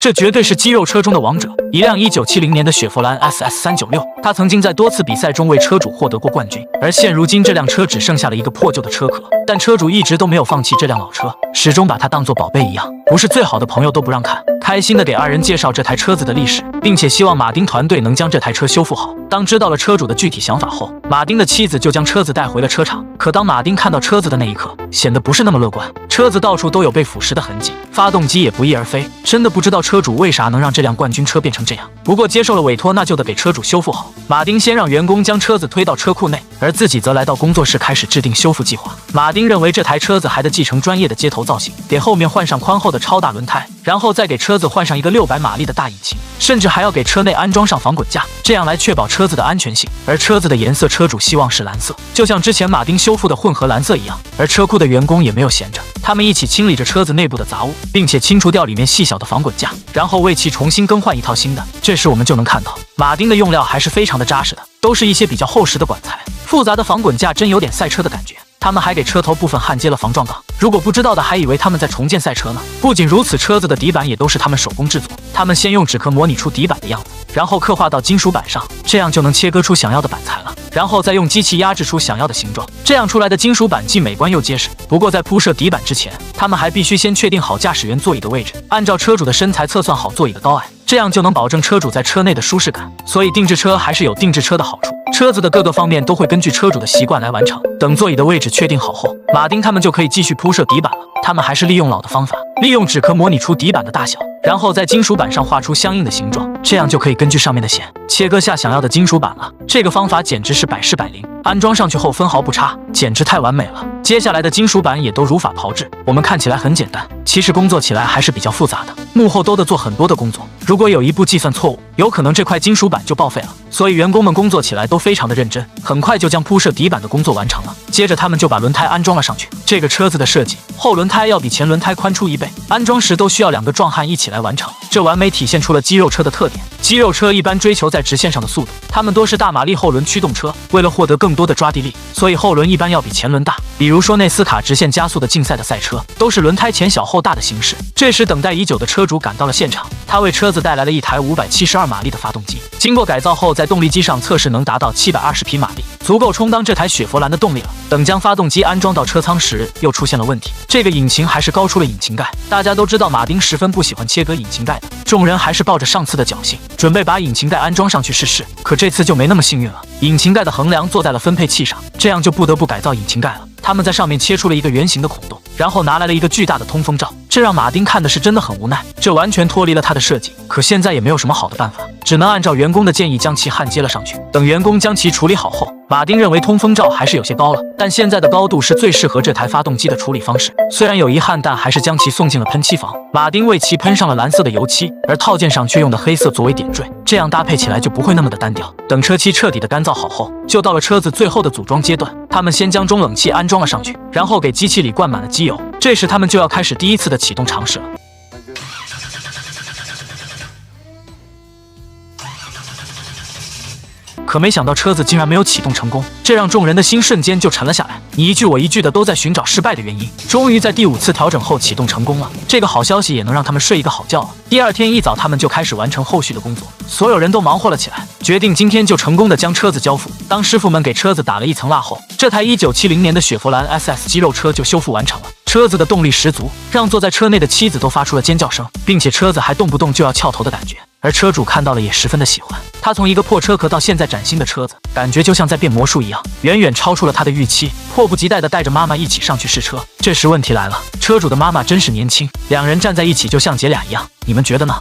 这绝对是肌肉车中的王者，一辆1970年的雪佛兰 SS396，他曾经在多次比赛中为车主获得过冠军。而现如今这辆车只剩下了一个破旧的车壳，但车主一直都没有放弃这辆老车，始终把它当作宝贝一样，不是最好的朋友都不让看。开心的给二人介绍这台车子的历史，并且希望马丁团队能将这台车修复好。当知道了车主的具体想法后，马丁的妻子就将车子带回了车厂。可当马丁看到车子的那一刻，显得不是那么乐观。车子到处都有被腐蚀的痕迹，发动机也不翼而飞，真的不知道车主为啥能让这辆冠军车变成这样。不过接受了委托，那就得给车主修复好。马丁先让员工将车子推到车库内，而自己则来到工作室开始制定修复计划。马丁认为这台车子还得继承专业的街头造型，给后面换上宽厚的超大轮胎，然后再给车子换上一个600马力的大引擎，甚至还要给车内安装上防滚架，这样来确保车子的安全性。而车子的颜色，车主希望是蓝色，就像之前马丁修复的混合蓝色一样。而车库的员工也没有闲着，他们一起清理着车子内部的杂物，并且清除掉里面细小的防滚架，然后为其重新更换一套新的。这时我们就能看到，马丁的用料还是非常的扎实的，都是一些比较厚实的管材，复杂的防滚架真有点赛车的感觉。他们还给车头部分焊接了防撞钢，如果不知道的还以为他们在重建赛车呢。不仅如此，车子的底板也都是他们手工制作，他们先用纸壳模拟出底板的样子，然后刻画到金属板上，这样就能切割出想要的板材了，然后再用机器压制出想要的形状，这样出来的金属板既美观又结实。不过在铺设底板之前，他们还必须先确定好驾驶员座椅的位置，按照车主的身材测算好座椅的高矮，这样就能保证车主在车内的舒适感。所以定制车还是有定制车的好处，车子的各个方面都会根据车主的习惯来完成。等座椅的位置确定好后，马丁他们就可以继续铺设底板了。他们还是利用老的方法，利用纸壳模拟出底板的大小，然后在金属板上画出相应的形状，这样就可以根据上面的线切割下想要的金属板了。这个方法简直是百试百灵，安装上去后分毫不差，简直太完美了。接下来的金属板也都如法炮制，我们看起来很简单，其实工作起来还是比较复杂的，幕后都得做很多的工作。如果有一步计算错误，有可能这块金属板就报废了。所以员工们工作起来都非常的认真，很快就将铺设底板的工作完成了。接着他们就把轮胎安装了上去。这个车子的设计，后轮胎要比前轮胎宽出1倍，安装时都需要2个壮汉一起来完成，这完美体现出了肌肉车的特点。肌肉车一般追求在直线上的速度，它们多是大马力后轮驱动车，为了获得更多的抓地力，所以后轮一般要比前轮大。比如说内斯卡直线加速的竞赛的赛车，都是轮胎前小后大的形式。这时等待已久的车主赶到了现场，他为车子带来了一台572马力的发动机，经过改造后，在动力机上测试能达到720匹马力，足够充当这台雪佛兰的动力了。等将发动机安装到车舱时，又出现了问题，这个引擎还是高出了引擎盖。大家都知道马丁十分不喜欢切割引擎盖的，众人还是抱着上次的侥幸，准备把引擎盖安装上去试试。可这次就没那么幸运了，引擎盖的横梁坐在了分配器上，这样就不得不改造引擎盖了。他们在上面切出了一个圆形的孔洞，然后拿来了一个巨大的通风罩，这让马丁看的是真的很无奈，这完全脱离了他的设计。可现在也没有什么好的办法，只能按照员工的建议将其焊接了上去。等员工将其处理好后，马丁认为通风罩还是有些高了，但现在的高度是最适合这台发动机的处理方式。虽然有遗憾，但还是将其送进了喷漆房。马丁为其喷上了蓝色的油漆，而套件上却用的黑色作为点缀，这样搭配起来就不会那么的单调。等车漆彻底的干燥好后，就到了车子最后的组装阶段。他们先将中冷器安装了上去，然后给机器里灌满了机油。这时他们就要开始第一次的启动尝试了。可没想到车子竟然没有启动成功，这让众人的心瞬间就沉了下来。你一句我一句的都在寻找失败的原因，终于在第5次调整后启动成功了。这个好消息也能让他们睡一个好觉了。第2天一早，他们就开始完成后续的工作，所有人都忙活了起来，决定今天就成功的将车子交付。当师傅们给车子打了一层蜡后，这台1970年的雪佛兰 SS 肌肉车就修复完成了。车子的动力十足，让坐在车内的妻子都发出了尖叫声，并且车子还动不动就要翘头的感觉。而车主看到了也十分的喜欢，他从一个破车壳到现在崭新的车子，感觉就像在变魔术一样，远远超出了他的预期，迫不及待地带着妈妈一起上去试车。这时问题来了，车主的妈妈真是年轻，2人站在一起就像姐俩一样，你们觉得呢？